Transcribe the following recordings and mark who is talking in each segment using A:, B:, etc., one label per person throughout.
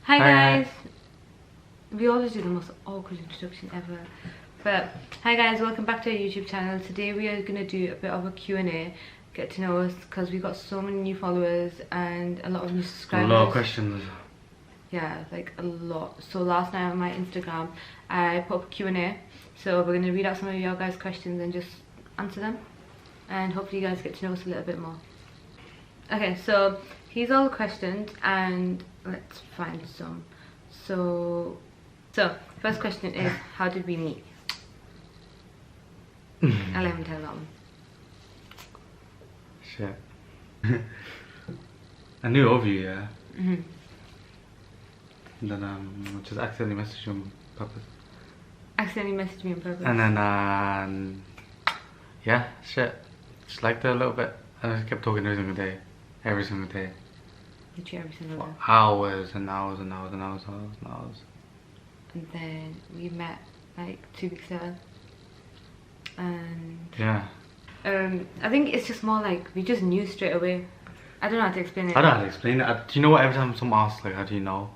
A: Hi guys! We always do the most awkward introduction ever. But hi guys, welcome back to our YouTube channel. Today we are going to do a bit of a Q&A, get to know us, because we got so many new followers and a lot of new subscribers.
B: A lot of questions.
A: Yeah, like a lot. So last night on my Instagram I put up a Q&A. So we're going to read out some of your guys' questions and just answer them. And hopefully you guys get to know us a little bit more. Okay, so here's all the questions and let's find some. So first question is, how did we meet? I'll let him tell that one.
B: Shit. I knew of you, yeah.
A: And
B: then just accidentally messaged you on purpose.
A: accidentally messaged me on purpose.
B: And then yeah, shit. Just liked her a little bit. And I just kept talking every single day. Every single day.
A: Literally every single day.
B: For hours and hours and hours and hours and hours and hours.
A: And then we met like 2 weeks later. And
B: yeah.
A: I think it's just more like we just knew straight away. I don't know how to explain it.
B: I don't know how to explain it. Do you know what? Every time someone asks, like, how do you know?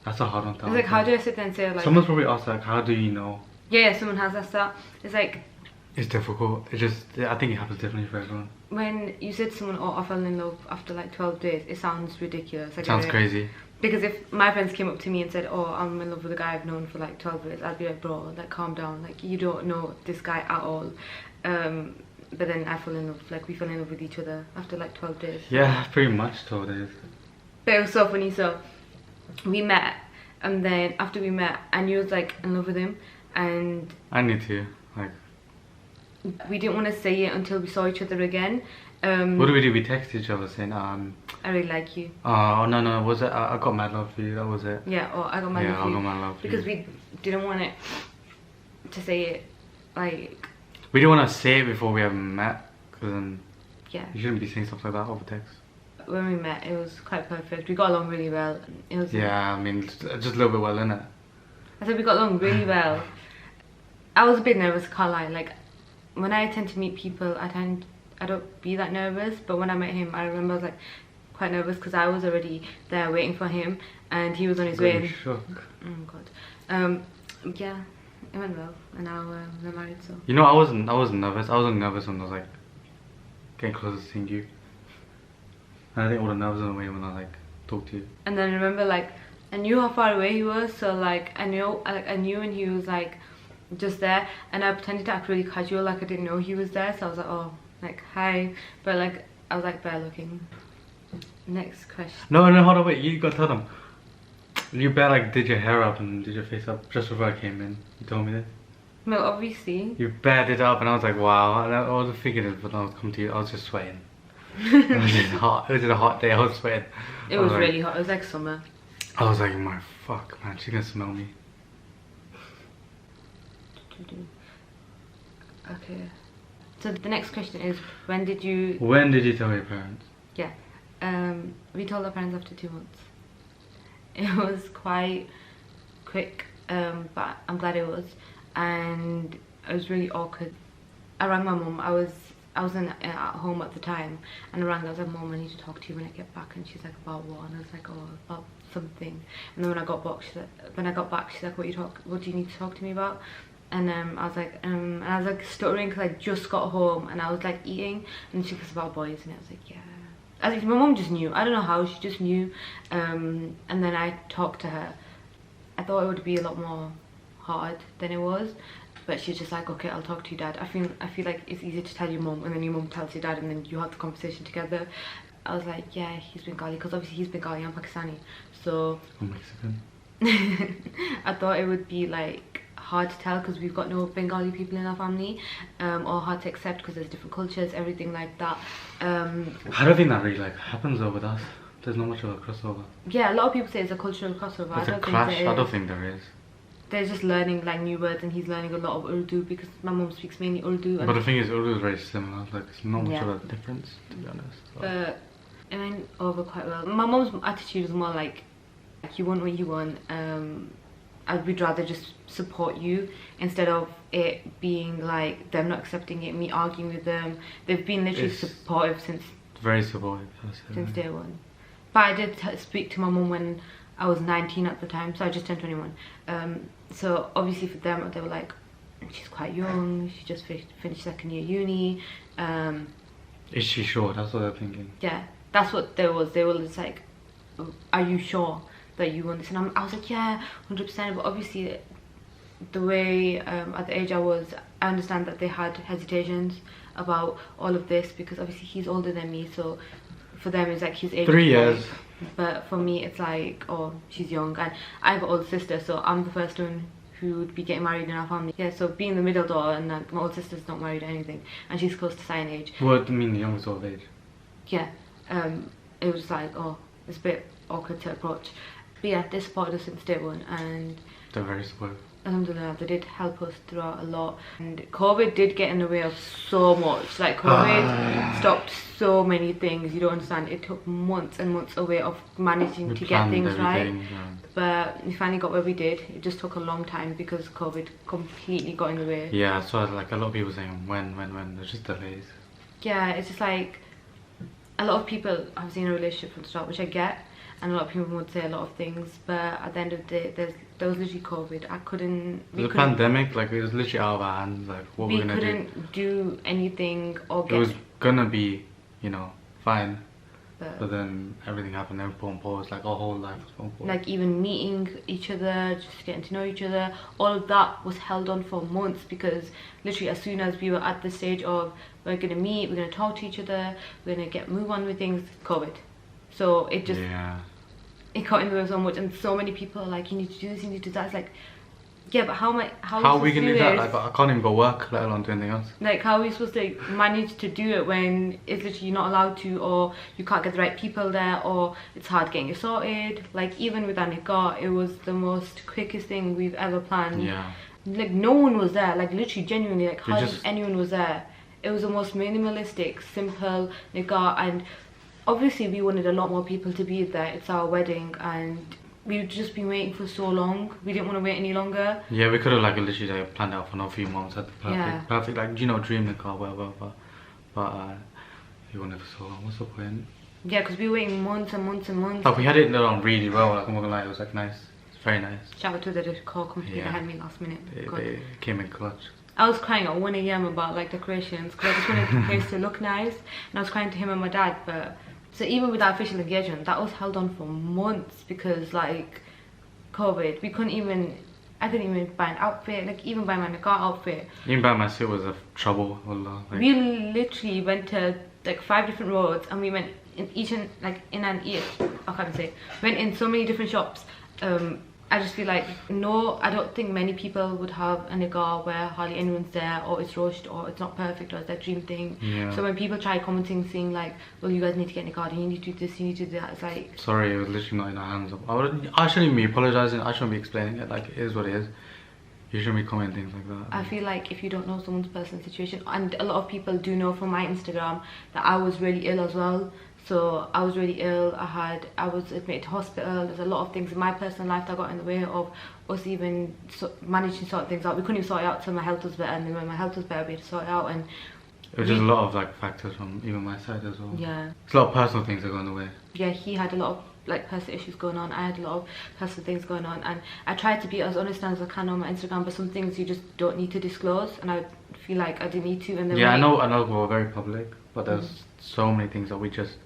B: That's a hard one to answer.
A: It's like, how do I sit there and say, like...
B: Someone's probably asked, like, how do you know?
A: Yeah, someone has asked that. It's like...
B: It's difficult. It just... I think it happens differently for everyone.
A: When you said to someone, oh, I fell in love after like 12 days, it sounds ridiculous. Like,
B: Sounds crazy.
A: Because if my friends came up to me and said, oh, I'm in love with a guy I've known for like 12 years, I'd be like, bro, like, calm down. Like, you don't know this guy at all. But then I fell in love, like, we fell in love with each other after like 12 days.
B: Yeah, pretty much 12 days.
A: But it was so funny. So we met, and then after we met, I knew I was like in love with him, and
B: I knew too. Like,
A: we didn't want to say it until we saw each other again.
B: what did we do? We texted each other saying,
A: I really like you.
B: oh no, was it? I got mad love for you. That was it.
A: Yeah, or I got mad love for you.
B: Yeah, I got mad love for you.
A: Because we didn't want it to say it, like...
B: We didn't want to say it before we ever met, because then
A: yeah,
B: you shouldn't be saying stuff like that over text.
A: When we met, it was quite perfect. We got along really well. It was...
B: Yeah, I mean, just a little bit well, innit?
A: I said we got along really well. I was a bit nervous, can't lie. Like, when I tend to meet people, I don't be that nervous, but when I met him, I remember I was like quite nervous because I was already there waiting for him and he was on his way.
B: Shook.
A: Oh god. Yeah, it went well, and now we're married. So
B: you know, I wasn't nervous. I wasn't nervous when I was like getting closer to seeing you. And I think all the nerves went away when I like talked to you.
A: And then I remember, like, I knew how far away he was, so like I knew when he was like just there, and I pretended to act really casual, like I didn't know he was there. So I was like, oh, like, hi, but like I was like bare looking. Next question.
B: No, hold on, wait, you gotta tell them. You bare like did your hair up and did your face up just before I came in. You told me this.
A: No, obviously.
B: You bare did it up and I was like, wow. And I wasn't thinking it, but I was coming to you, I was just sweating. It was just hot. It was just a hot day, I was sweating.
A: It was like, really hot, it was like summer.
B: I was like, my fuck, man, she's gonna smell me.
A: Okay. So the next question is, when did you
B: tell your parents?
A: Yeah. We told our parents after 2 months. It was quite quick, but I'm glad it was. And it was really awkward. I rang my mum. I was at home at the time, and I rang her. I was like, Mum, I need to talk to you when I get back. And she's like, about what? And I was like, oh, about something. And then when I got back, she's like, what do you need to talk to me about? And I was like stuttering because I just got home and I was like eating, and she was about boys, and I was like, yeah. I think my mum just knew. I don't know how, she just knew. And then I talked to her. I thought it would be a lot more hard than it was, but she's just like, okay, I'll talk to your dad. I feel like it's easier to tell your mum, and then your mum tells your dad, and then you have the conversation together. I was like, yeah, he's Bengali, because obviously he's Bengali, I'm Pakistani, so
B: I'm Mexican.
A: I thought it would be like hard to tell because we've got no Bengali people in our family, or hard to accept because there's different cultures, everything like that.
B: I don't think that really like happens though with us. There's not much of a crossover.
A: Yeah, a lot of people say it's a cultural crossover.
B: It's a clash. I don't think there is.
A: They're just learning like new words, and he's learning a lot of Urdu because my mum speaks mainly Urdu.
B: But the thing is, Urdu is very similar. Like, it's not much of a difference, to be honest. So.
A: But it went over quite well. My mum's attitude is more like you want what you want. I'd rather just support you instead of it being like them not accepting it, me arguing with them. They've been literally supportive since
B: very supportive.
A: Since day one. But I did speak to my mum when I was 19 at the time, so I just turned 21. So obviously for them, they were like, she's quite young, she just finished second year uni.
B: Is she sure? That's what they're thinking.
A: Yeah, that's what they were just like, are you sure that you want this? And I was like, yeah, 100%. But obviously the way at the age I was, I understand that they had hesitations about all of this, because obviously he's older than me, so for them it's like his age
B: 3 years.
A: But for me it's like, oh, she's young, and I have an older sister, so I'm the first one who would be getting married in our family. Yeah, so being the middle door, and like my older sister's not married or anything, and she's close to sign age.
B: What do you mean the youngest old age?
A: Yeah, it was like, oh, it's a bit awkward to approach. But yeah, they supported us since day one, and
B: They're very supportive.
A: Alhamdulillah, they did help us throughout a lot. And COVID did get in the way of so much. Like COVID stopped so many things, you don't understand. It took months and months away of managing to get things right. Yeah. But we finally got where we did. It just took a long time because COVID completely got in the way.
B: Yeah, so like a lot of people saying when, there's just delays.
A: Yeah, it's just like a lot of people have seen a relationship from the start, which I get. And a lot of people would say a lot of things, but at the end of the day, there was literally COVID.
B: The pandemic, like it was literally out of our hands. Like what we're gonna do? We
A: couldn't do anything or get.
B: It was gonna be, you know, fine, but then everything happened. Then put on pause. Like our whole life was put on pause.
A: Like even meeting each other, just getting to know each other, all of that was held on for months, because literally as soon as we were at the stage of we're gonna meet, we're gonna talk to each other, we're gonna move on with things, COVID. So it just, it got in the way so much, and so many people are like, you need to do this, you need to do that. It's like, yeah, but how are we gonna do that?
B: Like, I can't even go work, let alone do anything else.
A: Like, how are we supposed to manage to do it when it's literally you're not allowed to, or you can't get the right people there, or it's hard getting it sorted? Like, even with Anika, it was the most quickest thing we've ever planned.
B: Yeah.
A: Like, no one was there, like literally genuinely, like hardly anyone was there. It was the most minimalistic, simple nikah, and obviously we wanted a lot more people to be there. It's our wedding, and we've just been waiting for so long. We didn't want to wait any longer.
B: Yeah, we could have like literally like planned out for another few months, had the perfect like, you know, dream nikah, whatever. But we wanted for so long. What's the point?
A: Yeah, because we were waiting months and months and months.
B: Like we had it done really well. Like I'm not gonna lie, it was like nice. It's very nice.
A: Shout out to the decor company that had me last minute.
B: They came in clutch.
A: I was crying at 1 AM about like decorations, because I just wanted the place to look nice, and I was crying to him and my dad. But so even with our official engagement, that was held on for months because like COVID, we couldn't even, I couldn't even buy an outfit, like even buy my nikah outfit.
B: Even buy my suit was a trouble. Wallah, like.
A: We literally went to like 5 different roads, and we went in each and like I can't say, went in so many different shops. I just feel like, no, I don't think many people would have a nikah where hardly anyone's there, or it's rushed, or it's not perfect, or it's their dream thing.
B: Yeah.
A: So when people try commenting saying like, well, you guys need to get nikah, you need to do this, you need to do that, it's like,
B: sorry, it was literally not in our hands. I shouldn't be apologising, I shouldn't be explaining it, like it is what it is. You shouldn't be commenting things like that.
A: I feel like if you don't know someone's personal situation, and a lot of people do know from my Instagram that I was really ill as well. So I was really ill, I was admitted to hospital. There's a lot of things in my personal life that got in the way of us even managing to sort things out. We couldn't even sort it out till my health was better, and then when my health was better we had to sort it out. And
B: it was just a lot of like factors from even my side as well.
A: Yeah.
B: It's a lot of personal things that got in the way.
A: Yeah, he had a lot of like personal issues going on, I had a lot of personal things going on, and I tried to be as honest as I can on my Instagram, but some things you just don't need to disclose, and I feel like I didn't need to. And then
B: I know we're very public, but there's so many things that we just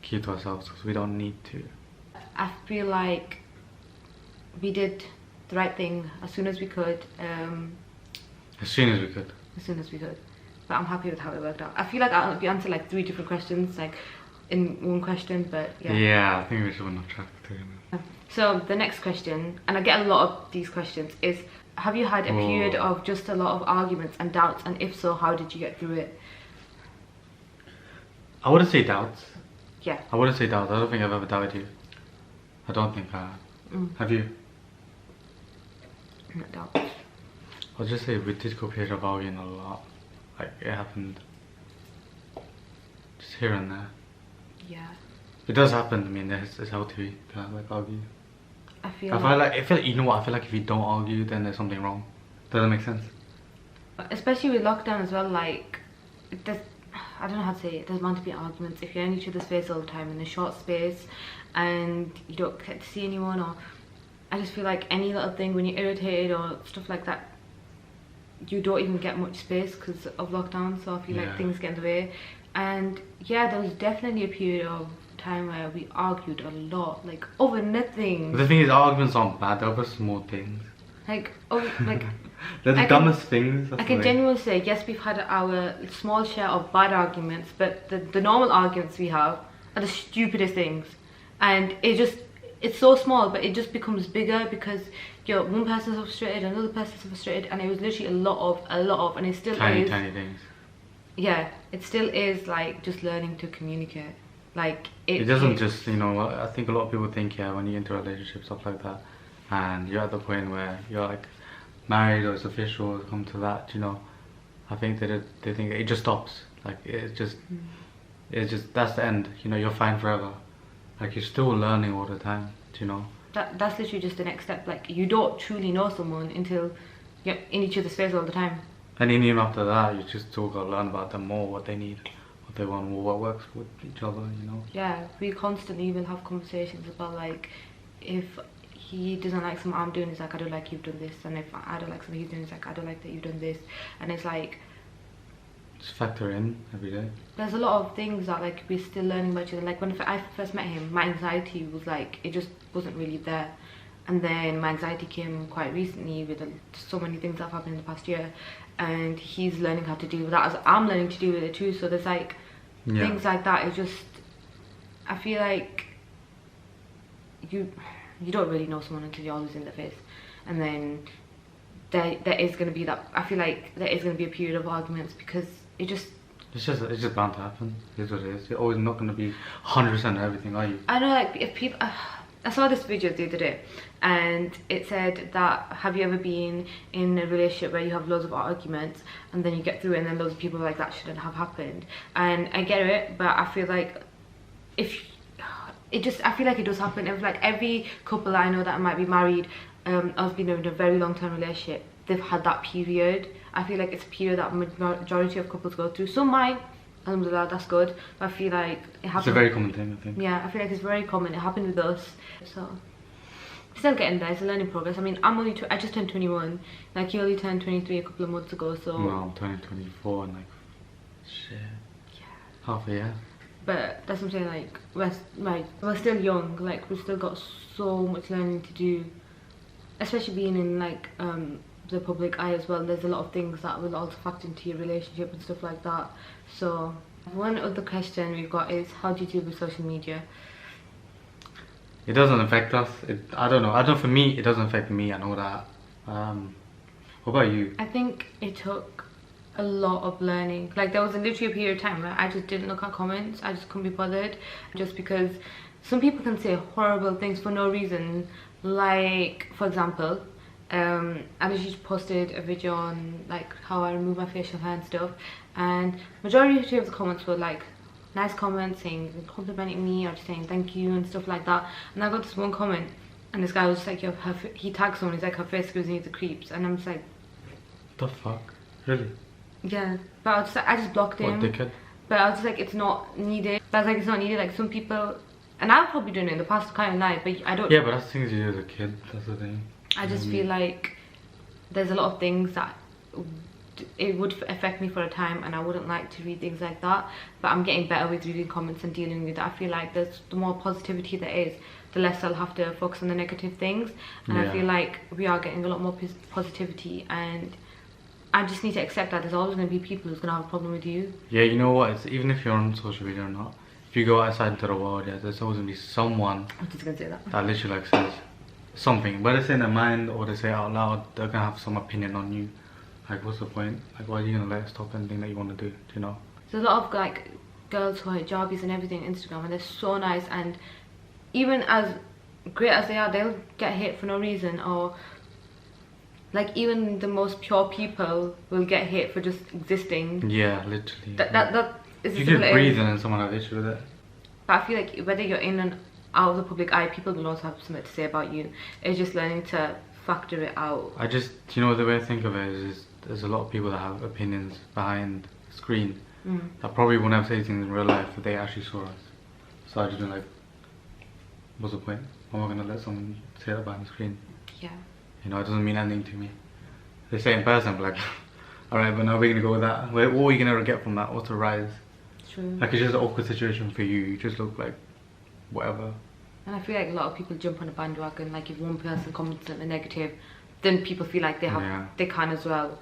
B: keep to ourselves because we don't need to.
A: I feel like we did the right thing as soon as we could.
B: As soon as we could.
A: But I'm happy with how it worked out. I feel like we answered like 3 different questions like in one question, but yeah.
B: Yeah, I think we should went off track too.
A: So the next question, and I get a lot of these questions, is have you had a period of just a lot of arguments and doubts, and if so, how did you get through it?
B: I wouldn't say doubts.
A: Yeah.
B: I wouldn't say doubts. I don't think I've ever doubted you. I don't think I have. Have you?
A: Not doubts.
B: I'll just say we did go period of arguing a lot. Like it happened just here and there.
A: Yeah.
B: It does happen. I mean, it's healthy to like argue.
A: I feel like
B: you know what? I feel like if you don't argue, then there's something wrong. Does that make sense?
A: Especially with lockdown as well. Like, I don't know how to say it, there's bound to be arguments if you're in each other's face all the time in a short space and you don't get to see anyone, or I just feel like any little thing when you're irritated or stuff like that, you don't even get much space because of lockdown. So I feel like things get in the way. And yeah, there was definitely a period of time where we argued a lot, like over nothing.
B: The thing is, arguments aren't bad, they're over small things.
A: Like, oh, like
B: they're the dumbest things.
A: I can genuinely say, yes, we've had our small share of bad arguments, but the normal arguments we have are the stupidest things. And it's so small, but it just becomes bigger because one person's frustrated, another person's frustrated, and it was literally a lot of, and it still
B: tiny
A: is.
B: Tiny things.
A: Yeah, it still is like just learning to communicate. Like
B: it doesn't just, you know, I think a lot of people think, yeah, when you enter a relationship, stuff like that, and you're at the point where you're like married or it's official, come to that, you know, I think they think it just stops. Like it's just that's the end. You know, you're fine forever. Like you're still learning all the time. You know.
A: That's literally just the next step. Like you don't truly know someone until you're in each other's face all the time.
B: And even after that, you just still gotta learn about them more, what they need, what they want, what works with each other, you know.
A: Yeah, we constantly will have conversations about like if he doesn't like something I'm doing, he's like, I don't like you've done this, and if I don't like something he's doing, he's like, I don't like that you've done this, and it's like
B: just factor in every day.
A: There's a lot of things that like we're still learning about each other. Like when I first met him, my anxiety was like, it just wasn't really there. And then my anxiety came quite recently with so many things that have happened in the past year, and he's learning how to deal with that as I'm learning to deal with it too. So there's like things like that. It just, I feel like you don't really know someone until you're always in their face, and then there is going to be that, I feel like there is going to be a period of arguments because it's just
B: bound to happen. It is what it is. You're always not going to be 100% everything, are you?
A: I know, like if people, I saw this video the other day and it said that, have you ever been in a relationship where you have loads of arguments and then you get through it and then loads of people are like, that shouldn't have happened? And I get it, but I feel like I feel like it does happen. If like every couple I know that might be married, I've been in a very long term relationship, they've had that period. I feel like it's a period that majority of couples go through. Some might, alhamdulillah, that's good, but I feel like it happens.
B: It's a very common thing, I think.
A: Yeah, I feel like it's very common. It happened with us, so still getting there. It's a learning progress. I mean, I just turned 21. Like you only turned 23 a couple of months ago, so
B: no, I'm turning 24 and like shit. Yeah. Half a year.
A: But that's what I'm saying. Like we're still young. Like we've still got so much learning to do, especially being in like the public eye as well. There's a lot of things that will also factor into your relationship and stuff like that. So one other question we've got is, how do you deal with social media?
B: It doesn't affect us. I don't know. For me, it doesn't affect me. I know that. What about you?
A: I think it took a lot of learning. Like there was literally a period of time where I just didn't look at comments. I just couldn't be bothered, just because some people can say horrible things for no reason. Like for example, I literally posted a video on like how I remove my facial hair and stuff, and majority of the comments were like nice comments saying, complimenting me or just saying thank you and stuff like that. And I got this one comment and this guy was just like, he tagged someone, he's like, her face gives me the creeps, and I'm just like,
B: the fuck? Really?
A: Yeah, but I just blocked him.
B: What dickhead?
A: But I was just like, it's not needed. But I was like, it's not needed. Like some people, and I've probably done it in the past, kind of nice, but I don't.
B: Yeah, but that's things you do as a kid. That's the thing.
A: I just feel like there's a lot of things that it would affect me for a time, and I wouldn't like to read things like that. But I'm getting better with reading comments and dealing with it. I feel like the more positivity there is, the less I'll have to focus on the negative things. And I feel like we are getting a lot more positivity, and I just need to accept that there's always going to be people who's going to have a problem with you.
B: Yeah, you know what? It's, even if you're on social media or not, if you go outside into the world, yeah, there's always going to be someone
A: I'm just going to say that.
B: That literally like says something, whether it's in their mind or they say it out loud, they're going to have some opinion on you. Like, what's the point? Like, why are you going to let it stop anything that you want to do, you know?
A: There's a lot of like girls who are hijabis and everything on Instagram, and they're so nice, and even as great as they are, they'll get hate for no reason. Or like even the most pure people will get hate for just existing.
B: Yeah, literally.
A: That is
B: you could breathe and then someone have issue with it.
A: But I feel like whether you're in and out of the public eye, people will also have something to say about you. It's just learning to factor it out.
B: You know, the way I think of it is there's a lot of people that have opinions behind the screen, that probably won't have say things in real life if they actually saw us. So I just been like, what's the point? I'm not gonna let someone say that behind the screen.
A: Yeah.
B: You know, it doesn't mean anything to me. They say it in person, but like, alright, but now we're gonna go with that. What are you gonna get from that? What's the rise?
A: True.
B: Like, it's just an awkward situation for you. You just look like whatever.
A: And I feel like a lot of people jump on a bandwagon. Like if one person comments something negative, then people feel like they can as well.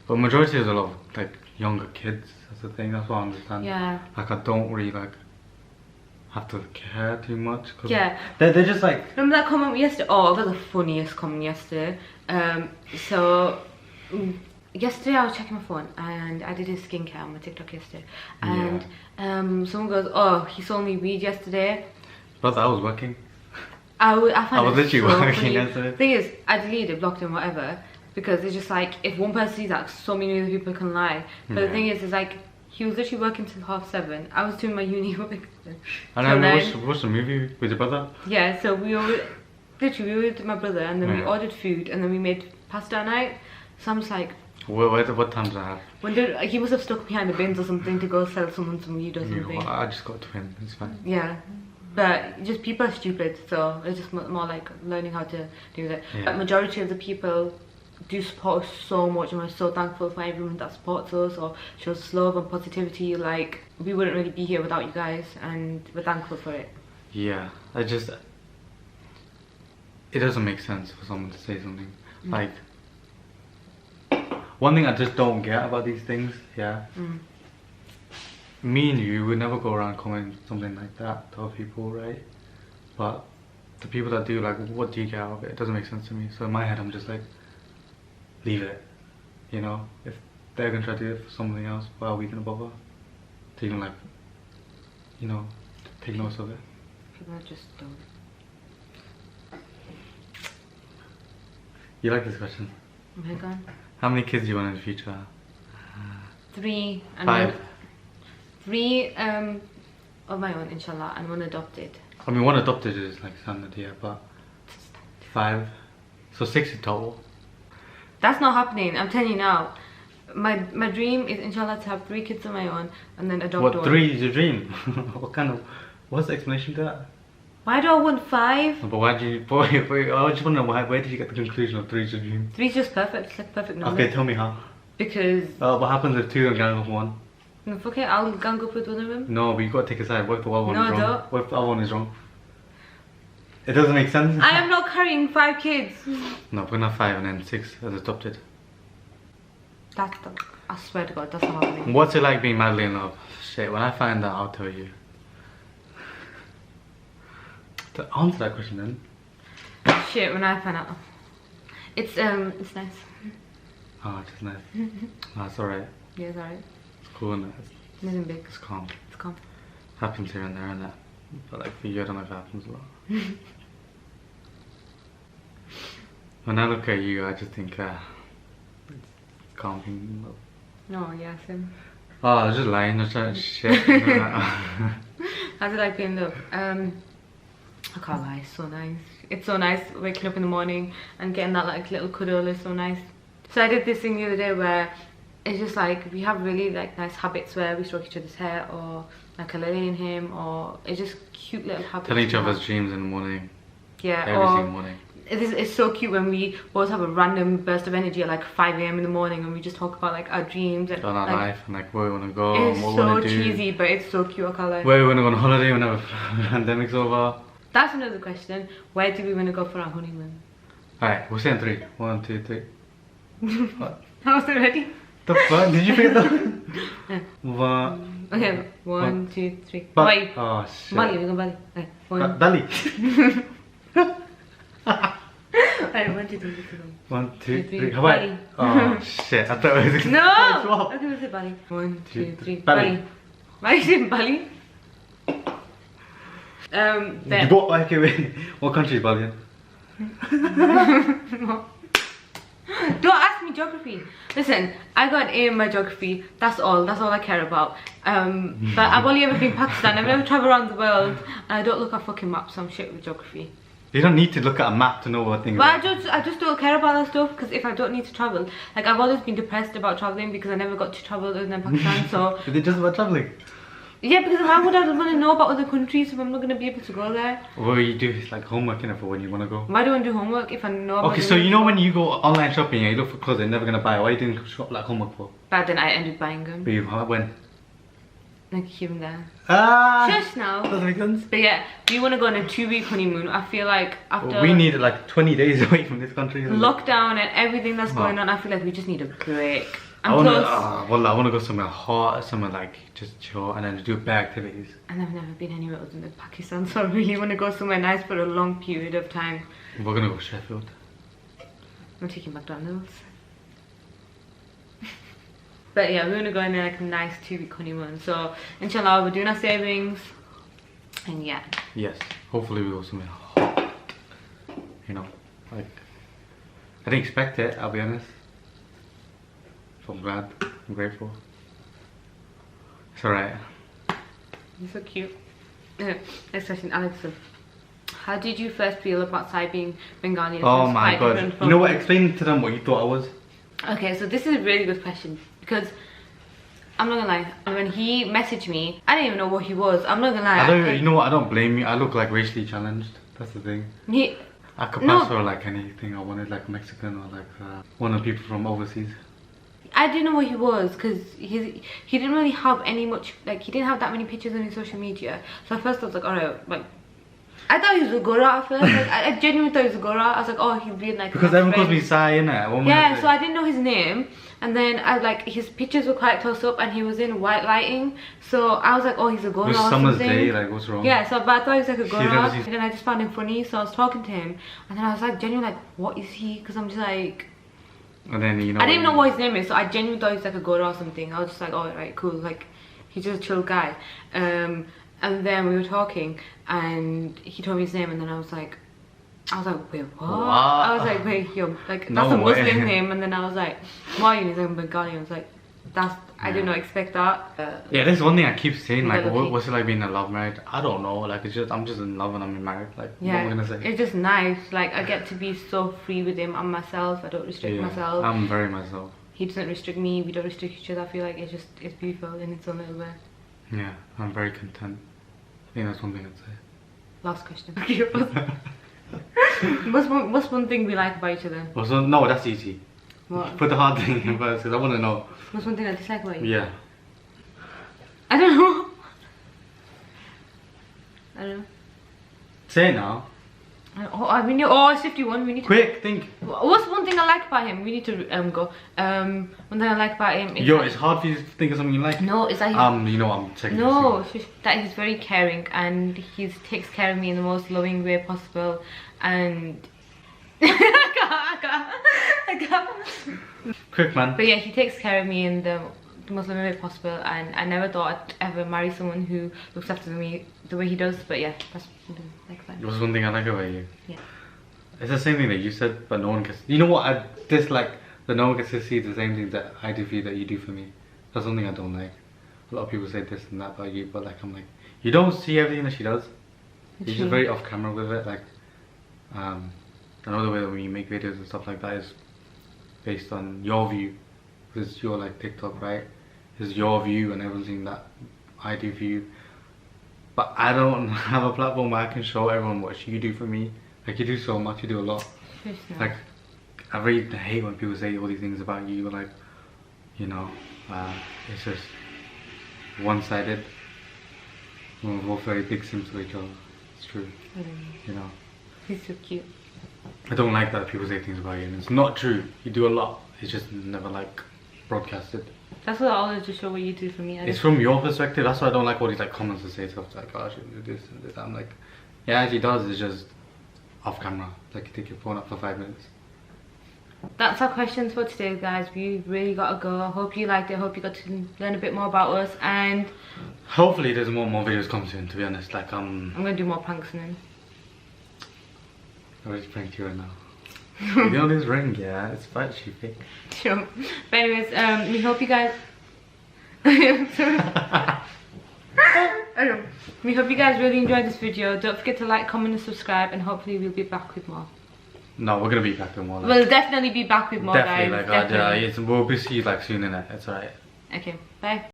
B: But majority is a lot of like younger kids. That's the thing. That's what I understand.
A: Yeah.
B: Like I don't really like have to care too much. Cause
A: yeah.
B: They're just like.
A: Remember that comment yesterday? Oh, that was the funniest comment yesterday. Yesterday I was checking my phone and I did his skincare on my TikTok yesterday, and someone goes, "Oh, he sold me weed yesterday."
B: But I was working.
A: I was
B: literally
A: so
B: working
A: funny.
B: yesterday.
A: Thing is, I deleted, blocked him, whatever, because it's just like if one person sees that, so many other people can lie. But the thing is like he was literally working till 7:30. I was doing my uni work.
B: And then we watched a movie with your brother.
A: Yeah, so we were with my brother, and then we ordered food, and then we made pasta at night. So I'm just like,
B: what time did I have?
A: He must have stuck behind the bins or something to go sell someone some weed or something.
B: Yeah, well, I just got a twin. It's fine.
A: Yeah. But just people are stupid, so it's just more like learning how to do that.
B: Yeah.
A: But majority of the people do support us so much, and we're so thankful for everyone that supports us or shows love and positivity. Like we wouldn't really be here without you guys, and we're thankful for it.
B: Yeah, it doesn't make sense for someone to say something like. One thing I just don't get about these things, me and you would never go around commenting something like that to other people, right? But the people that do, like, what do you get out of it? It doesn't make sense to me. So in my head, I'm just like, leave it. You know, if they're gonna try to do it for something else, why are we gonna bother? To even like, you know, take notice of it.
A: People just don't.
B: You like this question?
A: Oh my god.
B: How many kids do you want in the future?
A: 3 and
B: 5.
A: 3 of my own, inshallah, and 1 adopted.
B: I mean, 1 adopted is like standard, yeah, but 5, so 6 in total.
A: That's not happening. I'm telling you now. My dream is inshallah to have 3 kids of my own and then adopt 1.
B: 3 is your dream? What's the explanation to that?
A: Why do I want 5?
B: But why do you? I just want to know where did you get the conclusion of 3 is your dream?
A: 3 is just perfect. It's like perfect number.
B: Okay, tell me how.
A: Because.
B: What happens if 2 don't gang up 1?
A: No, okay, I'll gang up with one of them.
B: No, but you got to take a side. What if the other one is wrong?
A: Don't.
B: What if the other one is wrong? It doesn't make sense.
A: I am not carrying 5 kids.
B: No, we're gonna have 5 and then 6 as adopted.
A: I swear to God, that's not happening.
B: What's it like being madly in love? Shit, when I find out, I'll tell you. To answer that question then.
A: Shit, when I find out. It's nice.
B: Oh, it's just nice. Oh, it's alright.
A: Yeah, it's alright.
B: It's cool and
A: Nothing big.
B: it's calm.
A: It's calm.
B: Happens here and there and that. But like for you, I don't know if it happens a lot. When I look at you, I just think it's calm being in love.
A: No, yeah, same.
B: Oh, I was just lying. I was trying to shit.
A: How's it like being in love? I can't lie, it's so nice. It's so nice waking up in the morning and getting that like little cuddle is so nice. So I did this thing the other day where it's just like we have really like nice habits where we stroke each other's hair or like I lay in him, or it's just cute little habits.
B: Telling each other's dreams in the morning.
A: Yeah,
B: every single morning.
A: It's so cute when we both have a random burst of energy at like 5 AM in the morning and we just talk about like our dreams and
B: on our
A: like,
B: life and like where we want to go and what we
A: so
B: want to do.
A: It's so cheesy, but it's so cute. I can't lie.
B: Where we want to go on holiday whenever the pandemic's over.
A: That's another question. Where do we want to go for our honeymoon?
B: Alright, we'll say in 3. 1, 2, 3. What?
A: I wasn't ready.
B: The fuck? Did you forget that? 1.
A: Okay, 1, 2, 3.
B: Bali. Oh shit.
A: Bali, we're going Bali. Okay, 1.
B: Bali.
A: Alright, 1, 2, 3,
B: 1, 2, 3.
A: Hawaii.
B: Bali. Oh shit, I thought it was.
A: No! Okay, we'll say Bali. 1, 2, 3.
B: Bali.
A: Why is it Bali? Then.
B: Okay, wait. What country is Bali in?
A: Don't ask me geography. Listen, I got an A in my geography. That's all I care about. But I've only ever been Pakistan. I've never travelled around the world. And I don't look at fucking maps, so I'm shit with geography.
B: You don't need to look at a map to know what things
A: But
B: are.
A: I just don't care about that stuff, because if I don't need to travel, like I've always been depressed about traveling because I never got to travel other than Pakistan. So
B: Is it just about traveling?
A: yeah, because why would I want to know about other countries if I'm not going to be able to go there?
B: What you do is like homework enough for when you want to go.
A: Why do I do homework if I know about
B: Okay, so you know when you go online shopping and you look for clothes you're never gonna buy, what are you doing shop like homework for?
A: But then I ended buying them.
B: But when?
A: Like here and there.
B: Ah!
A: Just now.
B: Doesn't make sense.
A: But yeah, we want to go on a 2-week honeymoon. I feel like after
B: We need like 20 days away from this country.
A: lockdown and everything that's going on, I feel like we just need a break.
B: I
A: And
B: wanna,
A: plus,
B: I wanna go somewhere hot, somewhere like just chill and then do bad activities.
A: and I've never been anywhere other than Pakistan, so I really want to go somewhere nice for a long period of time.
B: We're gonna go Sheffield.
A: I'm taking McDonald's. But yeah, we're gonna go on like a nice 2-week honeymoon. So inshallah, we're doing our savings, and yeah.
B: Yes, hopefully we go somewhere hot. You know, like I didn't expect it. I'll be honest. So I'm glad. I'm grateful. It's alright.
A: You're so cute. Next question, Alexa. How did you first feel about Sai being Bengali?
B: Oh my god. You know what? Explain to them what you thought I was.
A: Okay, so this is a really good question, because I'm not gonna lie, when he messaged me, I didn't even know what he was. I'm not gonna lie.
B: You know what? I don't blame you. I look like racially challenged. That's the thing. I could pass for like anything I wanted, like Mexican or like one of the people from overseas.
A: I didn't know what he was, because he didn't really have any much, like he didn't have that many pictures on his social media. So at first I was like, alright, like I thought he was a Gora at first. Like, I genuinely thought he was a Gora. I was like, oh, he's being like
B: because everyone calls me Sai, innit?
A: Yeah, so I didn't know his name, and then I like his pictures were quite close up, and he was in white lighting. So I was like, oh, he's a Gora.
B: It was summer's day, like what's wrong?
A: Yeah, so but I thought he was like a Gora, and then I just found him funny, so I was talking to him, and then I was like genuinely like, what is he? Because I'm just like.
B: And then you know.
A: I didn't even know what his name is, so I genuinely thought he was like a Gora or something. I was just like, oh, right, cool, like he's just a chill guy. And then we were talking, and he told me his name, and then I was like, wait, what? I was like, wait, yo, like that's a Muslim name, and then I was like, why? And he's like Bengali. I was like, I did not expect that.
B: Yeah, there's one thing I keep saying, like, what's it like being in love marriage? I don't know, like I'm just in love and I'm married. Like,
A: yeah,
B: what am I gonna say?
A: It's just nice. Like I get to be so free with him. I'm myself. I don't restrict myself.
B: I'm very myself.
A: He doesn't restrict me. We don't restrict each other. I feel like it's beautiful in its own little way.
B: Yeah, I'm very content. I think that's one thing I'd say.
A: Last question. what's one thing we like about each other?
B: No, that's easy.
A: What?
B: Put the hard thing in first, because I want to know.
A: What's one thing I dislike about you?
B: Yeah.
A: I don't know. I don't know.
B: Say it now.
A: It's 51. We need to.
B: Quick, think.
A: What's one thing I like about him? We need to go. One thing I like about him is.
B: It's hard for you to think of something you like.
A: No, it's that
B: you know I'm checking.
A: No, that he's very caring, and he takes care of me in the most loving way possible, and. I can't.
B: Quick, man.
A: But yeah, he takes care of me in the most loving way possible, and I never thought I'd ever marry someone who looks after me the way he does. But yeah, that's something like that.
B: What's one thing I like about you?
A: Yeah.
B: It's the same thing that you said, but no one gets. You know what I dislike? That no one gets to see the same things that I do for you that you do for me. That's something I don't like. A lot of people say this and that about you, but like I'm like, you don't see everything that she does. You're just very off camera with it. Like, another way that when you make videos and stuff like that is based on your view. Because you're like TikTok, right? It's your view and everything that I do for you. But I don't have a platform where I can show everyone what you do for me. Like you do so much, you do a lot. Like I really hate when people say all these things about you, like, you know, it's just one-sided. We're both very big sims to each other. It's true. You know.
A: He's so cute.
B: I don't like that people say things about you and it's not true. You do a lot. It's just never like broadcasted.
A: That's what I always just show what you do for me.
B: It's from your perspective. That's why I don't like all these like comments that say stuff like, oh, I should do this and this. I'm like, yeah, she does. It's just off camera. Like you take your phone up for 5 minutes.
A: That's our questions for today, guys. We really gotta go. I hope you liked it. I hope you got to learn a bit more about us, and
B: hopefully there's more videos coming soon. To be honest, like I'm
A: gonna do more pranks soon.
B: I already pranked you right now. You know this ring, yeah, it's quite cheapy.
A: Sure. But anyways, we hope you guys. I don't know. We hope you guys really enjoyed this video. Don't forget to like, comment and subscribe, and hopefully we'll be back with more.
B: No, we're gonna be back with more. Like,
A: We'll definitely be back with more,
B: definitely,
A: guys.
B: like,
A: Definitely.
B: we'll be see you like soon in it. It's alright.
A: Okay, bye.